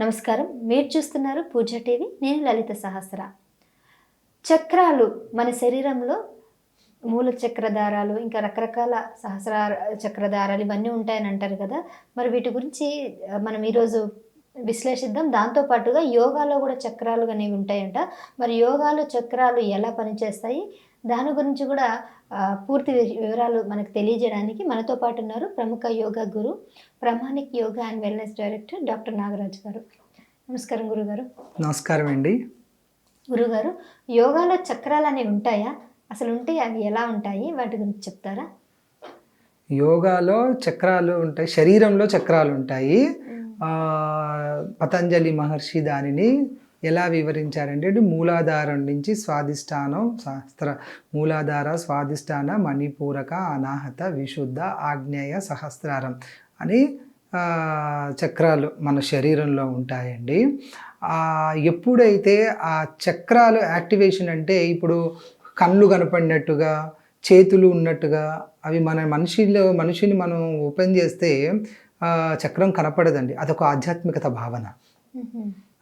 నమస్కారం. మీరు చూస్తున్నారు పూజ టీవీ. నేను లలిత సహస్ర. చక్రాలు మన శరీరంలో మూల చక్రధారాలు, ఇంకా రకరకాల సహస్రార చక్రధారాలు ఇవన్నీ ఉంటాయని అంటారు కదా. మరి వీటి గురించి మనం ఈరోజు విశ్లేషిద్దాం. దాంతో పాటుగా యోగాలో కూడా చక్రాలు అనేవి ఉంటాయంట. మరి యోగాలో చక్రాలు ఎలా పనిచేస్తాయి, దాని గురించి కూడా పూర్తి వివరాలు మనకు తెలియజేయడానికి మనతో పాటు ఉన్నారు ప్రముఖ yoga guru, Pramanik yoga and wellness director doctor Nagaraj గారు. నమస్కారం గురుగారు. నమస్కారం అండి. గురుగారు, యోగాలో చక్రాలు అనేవి ఉంటాయా? అసలు ఉంటే అవి ఎలా ఉంటాయి? వాటి గురించి చెప్తారా? యోగాలో చక్రాలు ఉంటాయి, శరీరంలో చక్రాలు ఉంటాయి. పతంజలి మహర్షి దానిని ఎలా వివరించారంటే, మూలాధారం నుంచి స్వాదిష్టానం మూలాధార, స్వాదిష్టాన, మణిపూరక, అనాహత, విశుద్ధ, ఆగ్నేయ, సహస్రారం అని చక్రాలు మన శరీరంలో ఉంటాయండి. ఎప్పుడైతే ఆ చక్రాలు యాక్టివేషన్ అంటే, ఇప్పుడు కళ్ళు కనపడినట్టుగా, చేతులు ఉన్నట్టుగా, అవి మన మనిషిని మనం ఓపెన్ చేస్తే చక్రం కనపడదండి. అదొక ఆధ్యాత్మికత భావన,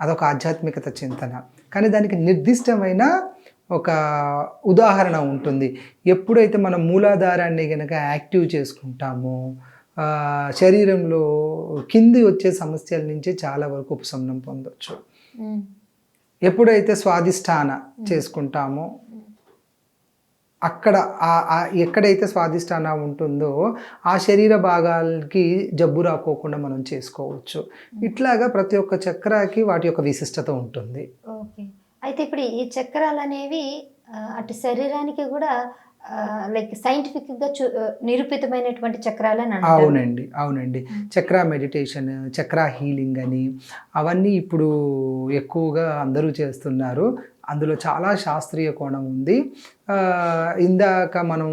అదొక ఆధ్యాత్మికత చింతన. కానీ దానికి నిర్దిష్టమైన ఒక ఉదాహరణ ఉంటుంది. ఎప్పుడైతే మనం మూలాధారాన్ని కనుక యాక్టివ్ చేసుకుంటామో శరీరంలో కింది వచ్చే సమస్యల నుంచి చాలా వరకు ఉపశమనం పొందవచ్చు. ఎప్పుడైతే స్వాదిష్టాన చేసుకుంటామో అక్కడ ఎక్కడైతే స్వాదిష్టాన ఉంటుందో ఆ శరీర భాగాలకి జబ్బు రాకోకుండా మనం చేసుకోవచ్చు. ఇట్లాగా ప్రతి ఒక్క చక్రాకి వాటి యొక్క విశిష్టత ఉంటుంది. ఓకే. అయితే ఇప్పుడు ఈ చక్రాలు అనేవి అటు శరీరానికి కూడా లైక్ సైంటిఫిక్గా నిరూపితమైనటువంటి చక్రాలు అని అంటారు. అవునండి. చక్రా మెడిటేషన్, చక్రా హీలింగ్ అని అవన్నీ ఇప్పుడు ఎక్కువగా అందరూ చేస్తున్నారు. అందులో చాలా శాస్త్రీయ కోణం ఉంది. ఇందాక మనం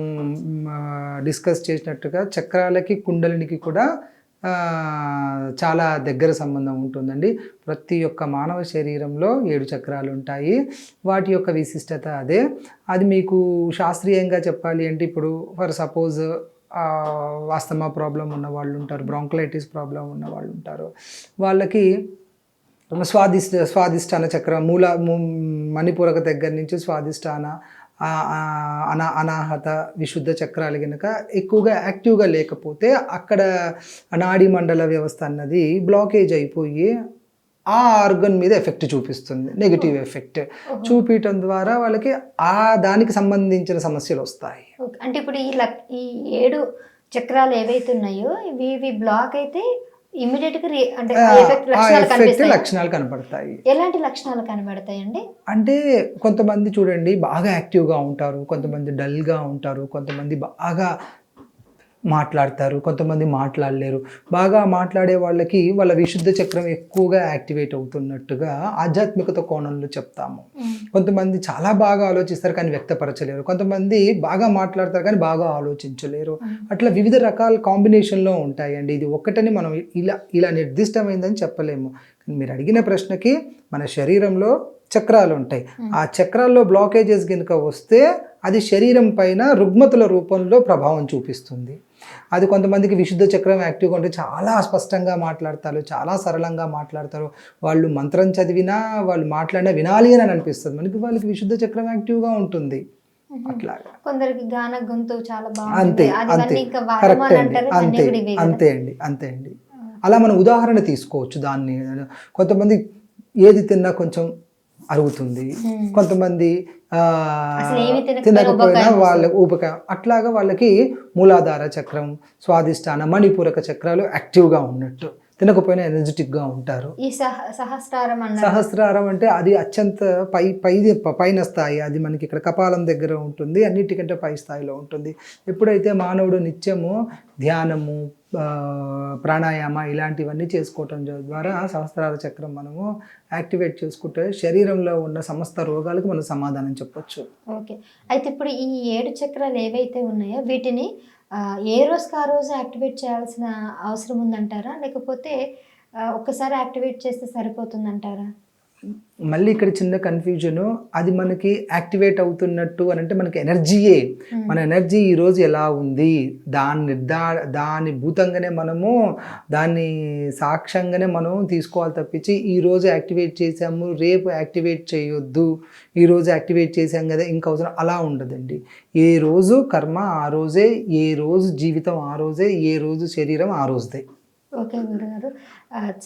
డిస్కస్ చేసినట్టుగా చక్రాలకి కుండలినికి కూడా చాలా దగ్గర సంబంధం ఉంటుందండి. ప్రతి ఒక్క మానవ శరీరంలో 7 చక్రాలు ఉంటాయి. వాటి యొక్క విశిష్టత అదే. అది మీకు శాస్త్రీయంగా చెప్పాలి అంటే, ఇప్పుడు ఫర్ సపోజ్ ఆస్తమా ప్రాబ్లం ఉన్న వాళ్ళు ఉంటారు, బ్రాంకలైటిస్ ప్రాబ్లం ఉన్న వాళ్ళు ఉంటారు. వాళ్ళకి స్వాదిష్టాన చక్రం మణిపూరక దగ్గర నుంచి స్వాదిష్టాన, అనాహత, విశుద్ధ చక్రాలు కనుక ఎక్కువగా యాక్టివ్గా లేకపోతే అక్కడ నాడీ మండల వ్యవస్థ అన్నది బ్లాకేజ్ అయిపోయి ఆ ఆర్గన్ మీద ఎఫెక్ట్ చూపిస్తుంది. నెగిటివ్ ఎఫెక్ట్ చూపించడం ద్వారా వాళ్ళకి దానికి సంబంధించిన సమస్యలు వస్తాయి. అంటే ఇప్పుడు ఈ 7 చక్రాలు ఏవైతే ఉన్నాయో ఇవి బ్లాక్ అయితే ఇమిడియట్గా లక్షణాలు కనపడతాయి. ఎలాంటి లక్షణాలు కనబడతాయండి? అంటే కొంతమంది చూడండి బాగా యాక్టివ్గా ఉంటారు, కొంతమంది డల్గా ఉంటారు, కొంతమంది బాగా మాట్లాడతారు, కొంతమంది మాట్లాడలేరు. బాగా మాట్లాడే వాళ్ళకి వాళ్ళ విశుద్ధ చక్రం ఎక్కువగా యాక్టివేట్ అవుతున్నట్టుగా ఆధ్యాత్మికత కోణంలో చెప్తాము. కొంతమంది చాలా బాగా ఆలోచిస్తారు కానీ వ్యక్తపరచలేరు, కొంతమంది బాగా మాట్లాడతారు కానీ బాగా ఆలోచించలేరు. అట్లా వివిధ రకాల కాంబినేషన్లో ఉంటాయండి. ఇది ఒక్కటని మనం ఇలా నిర్దిష్టమైందని చెప్పలేము. మీరు అడిగిన ప్రశ్నకి మన శరీరంలో చక్రాలు ఉంటాయి. ఆ చక్రాల్లో బ్లాకేజెస్ కనుక వస్తే అది శరీరం పైన రుగ్మతుల రూపంలో ప్రభావం చూపిస్తుంది. అది కొంతమందికి విశుద్ధ చక్రం యాక్టివ్గా ఉంటే చాలా స్పష్టంగా మాట్లాడతారు, చాలా సరళంగా మాట్లాడతారు. వాళ్ళు మంత్రం చదివినా, వాళ్ళు మాట్లాడినా వినాలి అని అనిపిస్తుంది మనకి. వాళ్ళకి విశుద్ధ చక్రం యాక్టివ్గా ఉంటుంది. అట్లాగా కొందరికి గాన గొంతు చాలా అంతే అండి. అలా మనం ఉదాహరణ తీసుకోవచ్చు దాన్ని. కొంతమంది ఏది తిన్నా కొంచెం అరుగుతుంది, కొంతమంది తినకపోయినా వాళ్ళ ఊబకాయం. అట్లాగా వాళ్ళకి మూలాధార చక్రం, స్వాదిష్టాన, మణిపూరక చక్రాలు యాక్టివ్గా ఉన్నట్టు, తినకపోయినా ఎనర్జెటిక్గా ఉంటారు. ఈ సహస్రారం అంటే అది అత్యంత పైన స్థాయి. అది మనకి ఇక్కడ కపాలం దగ్గర ఉంటుంది, అన్నిటికంటే పై స్థాయిలో ఉంటుంది. ఎప్పుడైతే మానవుడు నిత్యము ధ్యానము, ప్రాణాయామ ఇలాంటివన్నీ చేసుకోవటం ద్వారా సహస్రార చక్రం మనము యాక్టివేట్ చేసుకుంటే శరీరంలో ఉన్న సమస్త రోగాలకు మనం సమాధానం చెప్పొచ్చు. ఓకే. అయితే ఇప్పుడు ఈ 7 చక్రాలు ఏవైతే ఉన్నాయో వీటిని ఏ రోజుకి ఆ రోజు యాక్టివేట్ చేయాల్సిన అవసరం ఉందంటారా, లేకపోతే ఒక్కసారి యాక్టివేట్ చేస్తే సరిపోతుందంటారా? మళ్ళీ ఇక్కడ చిన్న కన్ఫ్యూజను, అది మనకి యాక్టివేట్ అవుతున్నట్టు అని అంటే మనకి ఎనర్జీయే. మన ఎనర్జీ ఈరోజు ఎలా ఉంది దాని భూతంగానే మనము దాన్ని సాక్ష్యంగానే మనం తీసుకోవాలి తప్పించి ఈరోజు యాక్టివేట్ చేసాము రేపు యాక్టివేట్ చేయొద్దు, ఈరోజు యాక్టివేట్ చేసాం కదా ఇంకా అవసరం, అలా ఉండదండి. ఏ రోజు కర్మ ఆ రోజే, ఏ రోజు జీవితం ఆ రోజే, ఏ రోజు శరీరం ఆ రోజుదే. ఓకే గురుగారు,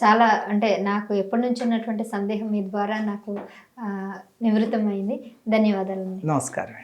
చాలా అంటే నాకు ఎప్పటి నుంచి ఉన్నటువంటి సందేహం మీ ద్వారా నాకు నివృత్తమైంది. ధన్యవాదాలు. నమస్కారం.